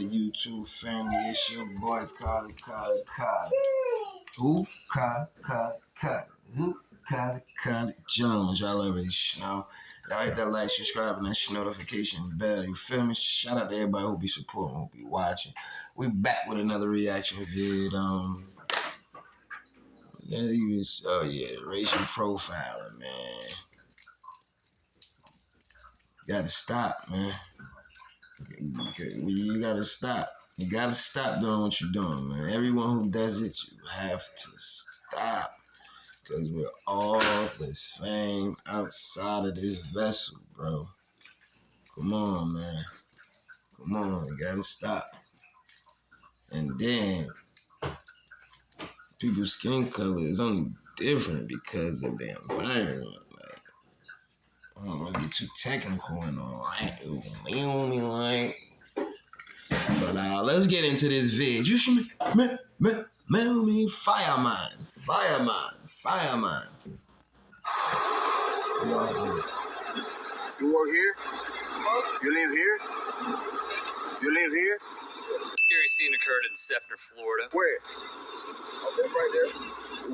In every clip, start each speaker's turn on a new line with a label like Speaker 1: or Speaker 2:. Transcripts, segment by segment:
Speaker 1: YouTube family, it's your boy Carter. Who? Carter Jones. Y'all already know. Y'all hit that like, subscribe, and that notification bell. You feel me? Shout out to everybody who be supporting, who be watching. We back with another reaction vid. Racial profiling, man. Gotta stop, man. You gotta stop. You gotta stop doing what you're doing, man. Everyone who does it, you have to stop. Because we're all the same outside of this vessel, bro. Come on, man. Come on, you gotta stop. And then, people's skin color is only different because of the environment. Like, I don't want to get too technical and all. But let's get into this vid. You should me fireman.
Speaker 2: You work here? You live here? You live here?
Speaker 3: Scary scene occurred in Sefner, Florida.
Speaker 2: Where? Oh, that's right there.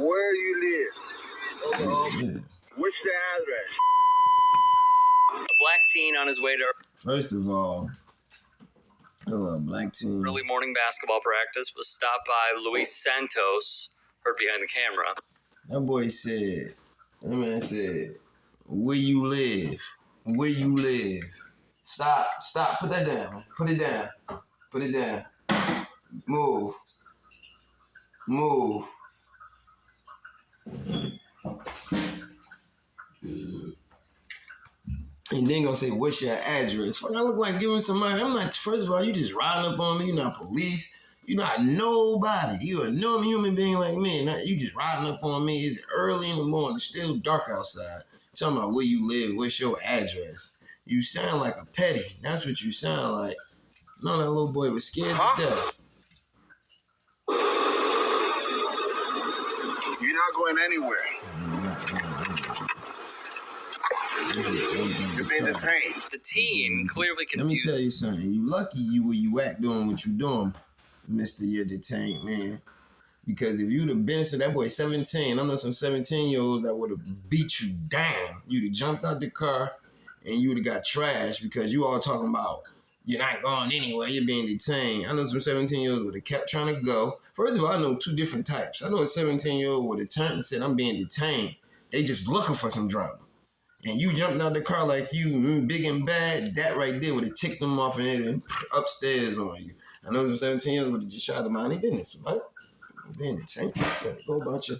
Speaker 2: Where you live? What's the address?
Speaker 3: A black teen on his way to
Speaker 1: First of all, hello, black teen.
Speaker 3: early morning basketball practice was stopped by Luis Santos, heard behind the camera.
Speaker 1: That man said, where you live? Where you live? Stop, put that down. Put it down. Move. And then gonna say, what's your address? Fuck, I look like giving somebody. I'm not, first of all, you just riding up on me. You're not police. You're not nobody. You're a normal human being like me. You just riding up on me. It's early in the morning. It's still dark outside. Talking about where you live. What's your address? You sound like a petty. That's what you sound like. No, that little boy was scared to death.
Speaker 2: You're not going anywhere. You're being detained.
Speaker 3: The teen, clearly confused.
Speaker 1: Let me tell you something. You lucky you where you at doing what you doing, Mr. You're detained, man. Because if you'd have been, so that boy 17, I know some 17-year-olds that would have beat you down. You'd have jumped out the car and you would have got trashed because you all talking about you're not going anywhere, you're being detained. I know some 17-year-olds would have kept trying to go. First of all, I know two different types. I know a 17-year-old would have turned and said, I'm being detained. They just looking for some drama. And you jumped out the car like you big and bad, that right there would have ticked them off and then upstairs on you. I know some 17-year-olds would have just tried to mind their business, right? Being detained, you better go about you.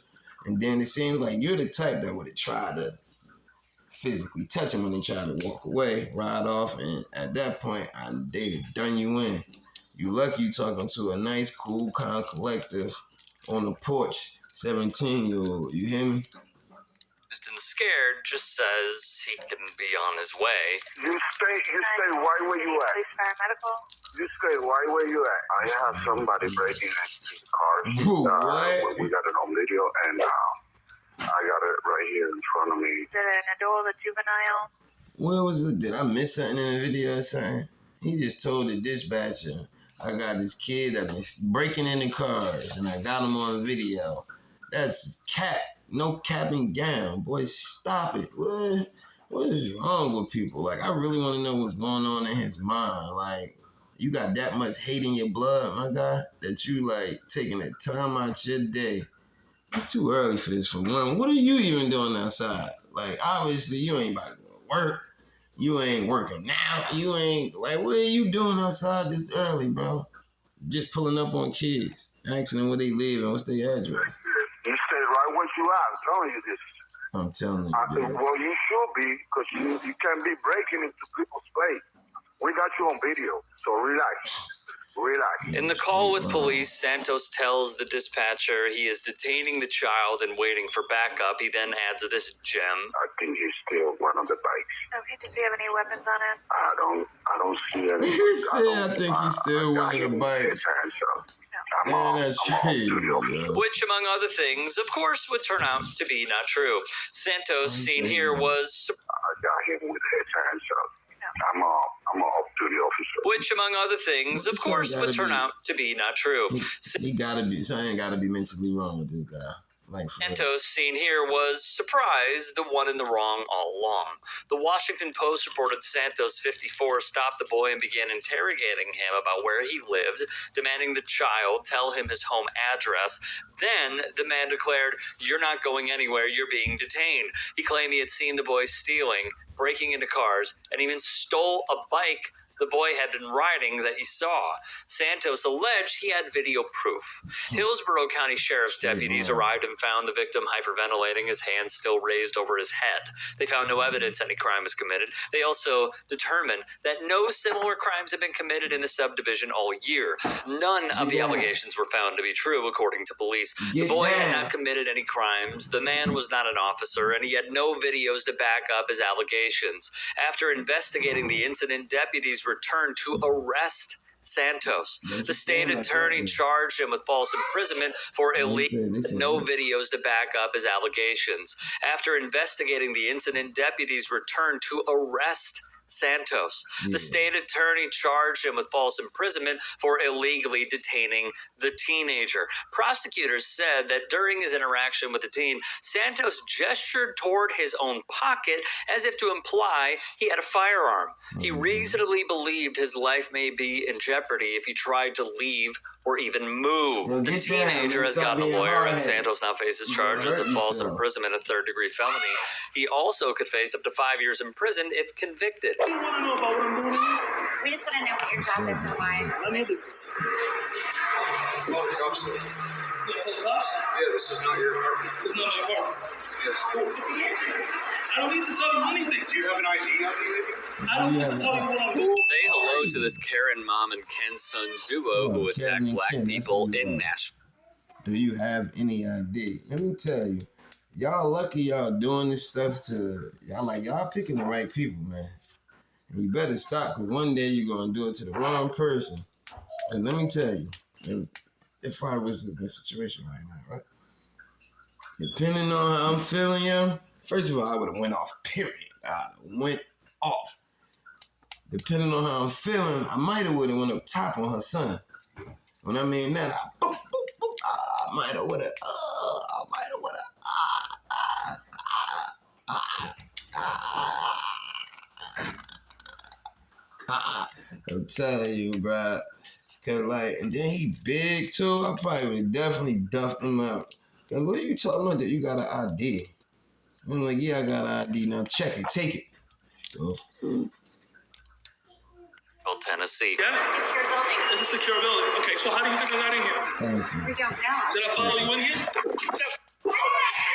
Speaker 1: And then it seems like you're the type that would have tried to physically touch him when they tried to walk away, ride off, and at that point, they'd have done you in. You lucky you talking to a nice, cool, calm collective on the porch, 17-year-old. You hear me?
Speaker 3: And scared, just says he can be on his way.
Speaker 2: You stay right where you at.
Speaker 4: Paramedical?
Speaker 2: You stay right where you at. I have somebody breaking into the car.
Speaker 1: What?
Speaker 2: We got it on video, and I got it right here in front of me.
Speaker 4: Is it an adult or juvenile?
Speaker 1: Where was it? Did I miss something in the video or something? He just told the dispatcher, I got this kid that is breaking into cars, and I got him on video. That's cap. No capping down. Boy, stop it. What is wrong with people? Like, I really want to know what's going on in his mind. Like, you got that much hate in your blood, my guy, that you, like, taking the time out your day. It's too early for this, for one. What are you even doing outside? Like, obviously, you ain't about to go to work. You ain't working out. You ain't, like, what are you doing outside this early, bro? Just pulling up on kids, asking them where they live and what's their address.
Speaker 2: You stay right where you are. I'm telling you this.
Speaker 1: I'm telling you.
Speaker 2: Well, you should be, because you can't be breaking into people's place. We got you on video, so relax.
Speaker 3: In the call with police, Santos tells the dispatcher he is detaining the child and waiting for backup. He then adds this gem.
Speaker 2: I think he's still one of the bikes.
Speaker 4: Okay, does he have any weapons on him?
Speaker 2: I don't see any.
Speaker 1: He said, I think he's still one of the bikes. Man, that's crazy, bro.
Speaker 3: Which, among other things, of course, would turn out to be not true. Santos, seen here, was
Speaker 2: I got him with his hands up.
Speaker 4: No, I'm a off-duty officer.
Speaker 3: Which, among other things, of
Speaker 1: Son
Speaker 3: course, would
Speaker 1: gotta
Speaker 3: turn
Speaker 1: be-
Speaker 3: out to be not true.
Speaker 1: He gotta be. Something gotta be mentally wrong with this guy. Like, for real.
Speaker 3: Santos, seen here, was surprised, the one in the wrong all along. The Washington Post reported Santos, 54, stopped the boy and began interrogating him about where he lived, demanding the child tell him his home address. Then the man declared, "You're not going anywhere, you're being detained." He claimed he had seen the boy stealing, breaking into cars, and even stole a bike the boy had been riding that he saw. Santos alleged he had video proof. Hillsborough County Sheriff's deputies arrived and found the victim hyperventilating, his hands still raised over his head. They found no evidence any crime was committed. They also determined that no similar crimes had been committed in the subdivision all year. None of the allegations were found to be true, according to police. The boy had not committed any crimes, the man was not an officer, and he had no videos to back up his allegations. After investigating the incident, deputies returned to arrest Santos. The state attorney charged him with false imprisonment for illegal, no videos to back up his allegations. After investigating the incident, deputies returned to arrest Santos. The state attorney charged him with false imprisonment for illegally detaining the teenager. Prosecutors said that during his interaction with the teen, Santos gestured toward his own pocket as if to imply he had a firearm. He reasonably believed his life may be in jeopardy if he tried to leave or even move.
Speaker 1: Well,
Speaker 3: The
Speaker 1: get down.
Speaker 3: teenager has
Speaker 1: Stop
Speaker 3: gotten a
Speaker 1: being
Speaker 3: lawyer, and
Speaker 1: hard-headed.
Speaker 3: Santos now faces
Speaker 1: You
Speaker 3: charges
Speaker 1: hurt
Speaker 3: of false
Speaker 1: yourself.
Speaker 3: imprisonment, a third-degree felony. He also could face up to 5 years in prison if convicted.
Speaker 5: You want to know about what I'm doing here?
Speaker 6: We just want to know what your job is and why.
Speaker 5: None of your business.
Speaker 2: Oh, the cops.
Speaker 5: You call the cops?
Speaker 2: Yeah, this is not your apartment.
Speaker 5: It's not my apartment.
Speaker 2: Yes.
Speaker 5: I don't need to tell you anything.
Speaker 2: Do you have an ID on you, maybe?
Speaker 5: I don't need to tell you what I'm doing.
Speaker 3: Say hello to this Karen mom and Ken son duo who attacked
Speaker 1: Karen and
Speaker 3: black
Speaker 1: Ken, that's
Speaker 3: people
Speaker 1: what we
Speaker 3: in
Speaker 1: are.
Speaker 3: Nashville.
Speaker 1: Do you have any idea? Let me tell you, y'all lucky y'all doing this stuff to y'all picking the right people, man. And you better stop, because one day you're gonna do it to the wrong person. And let me tell you, if I was in this situation right now, right? Depending on how I'm feeling, yo, first of all, I would have went off, period. I went off. Depending on how I'm feeling, I might have would have went up top on her son. When I mean that, I might have would have, I'm telling you, bruh. Cause like, and then he big too. I probably would have definitely duffed him out. Cause what are you talking about that you got an ID? I'm like, yeah, I got an ID. Now check it, take it. So,
Speaker 3: Tennessee.
Speaker 5: Yeah?
Speaker 6: Secure buildings.
Speaker 5: It's a secure building. Okay, so how do you think I got in here?
Speaker 1: thank you.
Speaker 6: We don't know.
Speaker 5: Did I follow you in here?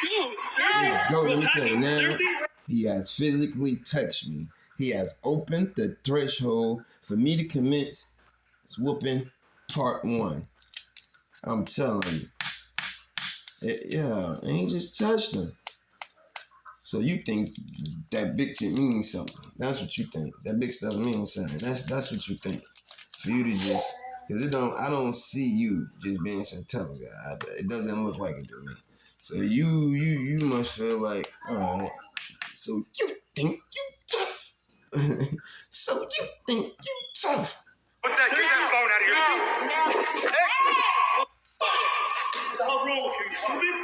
Speaker 5: Dude, seriously?
Speaker 1: Yeah, go, let me tell you now.
Speaker 5: Seriously?
Speaker 1: He has physically touched me. He has opened the threshold for me to commence whooping part 1. I'm telling you. Yeah, and he just touched him. So you think that big shit means something. That's what you think. That big stuff means something. That's what you think. For you to just, because I don't see you just being some tough guy. It doesn't look like it to me. So you must feel like, all right, so you think you tough. So you think you tough.
Speaker 2: Get that phone out of your
Speaker 5: What the hell's wrong with you? You stupid?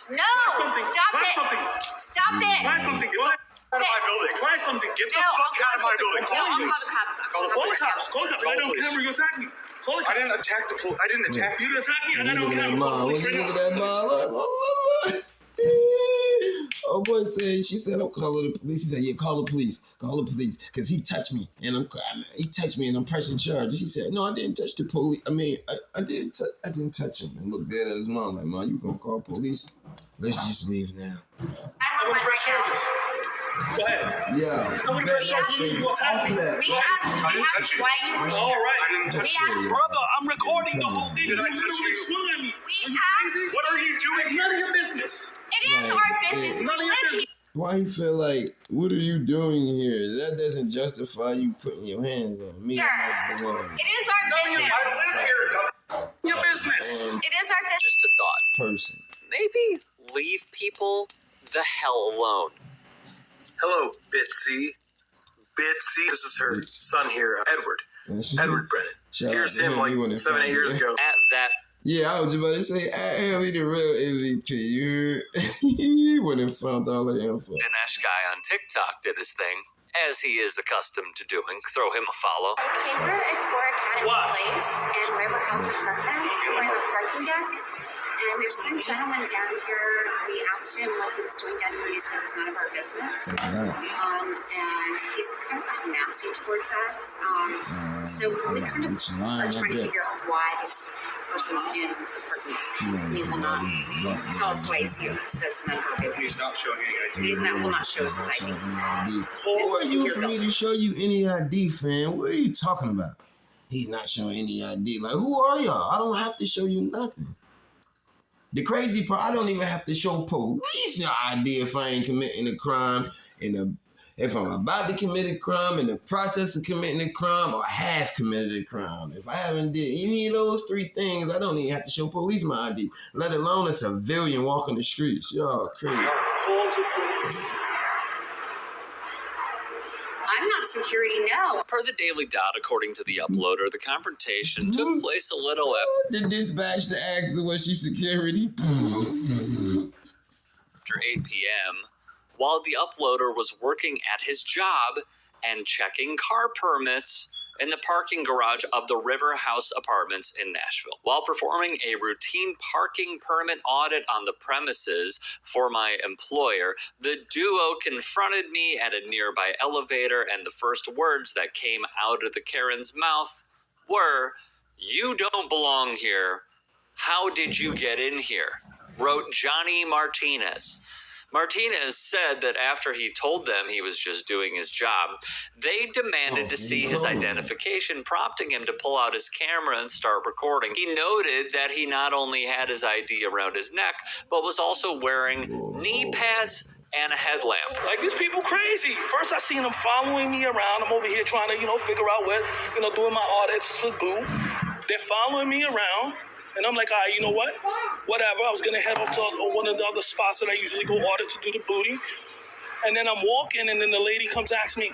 Speaker 6: No!
Speaker 5: Something.
Speaker 6: Stop
Speaker 5: Try
Speaker 6: it!
Speaker 5: something.
Speaker 6: Stop it!
Speaker 5: Try something. Get
Speaker 2: out of my building.
Speaker 5: Try something. Get the
Speaker 6: No,
Speaker 5: fuck out of my building.
Speaker 6: No, I'll call the cops.
Speaker 2: Call the
Speaker 5: Call the cops. Call the cops. I
Speaker 2: Call the
Speaker 5: don't
Speaker 2: police.
Speaker 5: camera. You attacked me. Call the
Speaker 2: I
Speaker 5: cops.
Speaker 2: didn't attack the police. I didn't attack
Speaker 5: You didn't attack me, and I
Speaker 1: Look
Speaker 5: don't
Speaker 1: at that
Speaker 5: camera. Call the
Speaker 1: mom.
Speaker 5: police
Speaker 1: Look
Speaker 5: right
Speaker 1: at
Speaker 5: now.
Speaker 1: that mom. Look. Oh boy said, she said, I'm calling the police. He said, yeah, call the police. Call the police. Because he touched me. And he touched me and I'm pressing charges. She said, no, I didn't touch the police. I mean, I didn't touch him. And looked dead at his mom like, Mom, you gonna call police? Let's just leave now.
Speaker 6: I'm
Speaker 5: I
Speaker 6: on
Speaker 5: want to
Speaker 6: one
Speaker 5: press
Speaker 6: right now.
Speaker 5: charges. Go ahead.
Speaker 1: Yeah.
Speaker 5: I want to press charges. You attacked me.
Speaker 6: We asked why you were
Speaker 5: All right.
Speaker 2: I didn't touch
Speaker 6: We
Speaker 2: you.
Speaker 6: asked,
Speaker 5: Brother, I'm recording the whole thing.
Speaker 2: Did
Speaker 5: You
Speaker 2: I touch
Speaker 5: literally
Speaker 2: you?
Speaker 5: swung at me.
Speaker 6: We
Speaker 5: Are you
Speaker 6: asked-
Speaker 5: crazy?
Speaker 2: What are you doing?
Speaker 5: None of your business.
Speaker 6: it is our business. We
Speaker 5: None of your
Speaker 6: live here.
Speaker 5: business.
Speaker 1: Why you feel like, what are you doing here? That doesn't justify you putting your hands on me. I'm not the one
Speaker 6: It is our
Speaker 2: I
Speaker 6: business.
Speaker 2: live here, dumb.
Speaker 5: Your business.
Speaker 1: um,
Speaker 6: It is our business.
Speaker 3: Just a thought.
Speaker 1: person.
Speaker 3: Maybe leave people the hell alone.
Speaker 2: Hello, Bitsy. Bitsy. This is her son here, Edward. Edward Brennan.
Speaker 1: Shout
Speaker 2: Here's
Speaker 1: out to
Speaker 2: him like
Speaker 1: He wouldn't
Speaker 2: 7, 8
Speaker 1: find
Speaker 2: years
Speaker 1: it.
Speaker 2: ago.
Speaker 3: At that
Speaker 1: Yeah, I was just about to say, I he the real MVP. You heard? He wouldn't have found all the info.
Speaker 3: Dinesh guy on TikTok did his thing, as he is accustomed to doing. Throw him a follow.
Speaker 6: Okay, we're at 4 Academy
Speaker 5: What?
Speaker 6: Place in River House Apartments. We're in the parking deck. And there's some gentleman down here. We asked him what he was doing down here, and he said it's none of our business. And he's kind of gotten nasty towards us. So we kind of are trying to figure out why this person's in the parking deck. He will not tell us why he's here. He says it's none of our business.
Speaker 2: He's not showing any ID.
Speaker 6: Will not show us his ID.
Speaker 1: Who are you for me to show you any ID, fam? What are you talking about? He's not showing any ID. Like, who are y'all? I don't have to show you nothing. The crazy part, I don't even have to show police your ID if I ain't committing a crime. If I'm about to commit a crime, in the process of committing a crime, or I have committed a crime. If I haven't did any of those 3 things, I don't even have to show police my ID, let alone a civilian walking the streets. Y'all crazy.
Speaker 5: Call the police.
Speaker 6: I'm not security, no.
Speaker 3: Per the Daily Dot, according to the uploader, the confrontation took place a little after
Speaker 1: The dispatch to ask was she security?
Speaker 3: 8 p.m., while the uploader was working at his job and checking car permits in the parking garage of the River House Apartments in Nashville. While performing a routine parking permit audit on the premises for my employer, the duo confronted me at a nearby elevator, and the first words that came out of the Karen's mouth were, "You don't belong here. How did you get in here?" wrote Johnny Martinez. Martinez said that after he told them he was just doing his job, they demanded to see his identification, prompting him to pull out his camera and start recording. He noted that he not only had his ID around his neck, but was also wearing knee pads and a headlamp.
Speaker 5: Like, these people crazy. First, I seen them following me around. I'm over here trying to, figure out what, doing my audits to do. They're following me around. And I'm like, all right, you know what? Whatever. I was going to head off to one of the other spots that I usually go audit to do the booty. And then I'm walking, and then the lady comes ask me,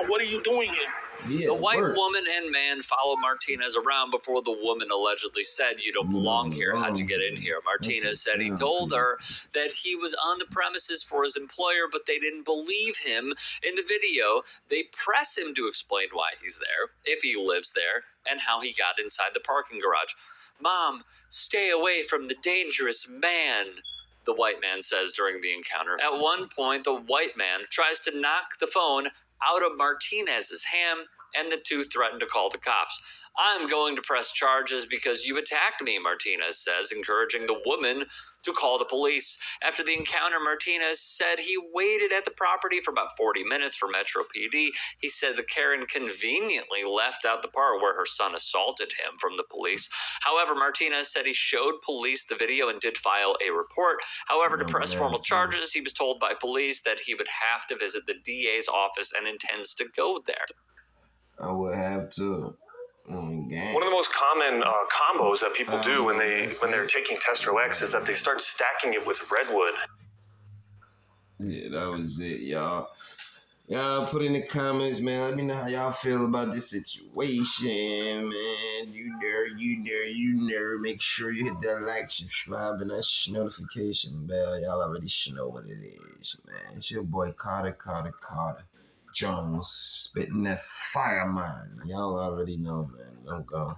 Speaker 5: what are you doing here?
Speaker 1: Yeah,
Speaker 3: the white woman and man followed Martinez around before the woman allegedly said, "You don't belong here. How'd you get in here?" Martinez said he told her that he was on the premises for his employer, but they didn't believe him. In the video, they press him to explain why he's there, if he lives there, and how he got inside the parking garage. "Mom, stay away from the dangerous man," the white man says during the encounter. At one point, the white man tries to knock the phone out of Martinez's hand, and the two threaten to call the cops. "I'm going to press charges because you attacked me," Martinez says, encouraging the woman to call the police. After the encounter, Martinez said he waited at the property for about 40 minutes for Metro PD. He said the Karen conveniently left out the part where her son assaulted him from the police. However, Martinez said he showed police the video and did file a report. However, to press formal charges, he was told by police that he would have to visit the DA's office and intends to go there.
Speaker 1: I would have to.
Speaker 7: One of the most common combos that people do when they're taking Testro X is that they start stacking it with Redwood.
Speaker 1: Yeah, that was it, y'all. Y'all put in the comments, man. Let me know how y'all feel about this situation, man. You dare. Make sure you hit that like, subscribe, and that notification bell. Y'all already know what it is, man. It's your boy Carter Jones, spitting that fire, man. Y'all already know, man. I'm gone.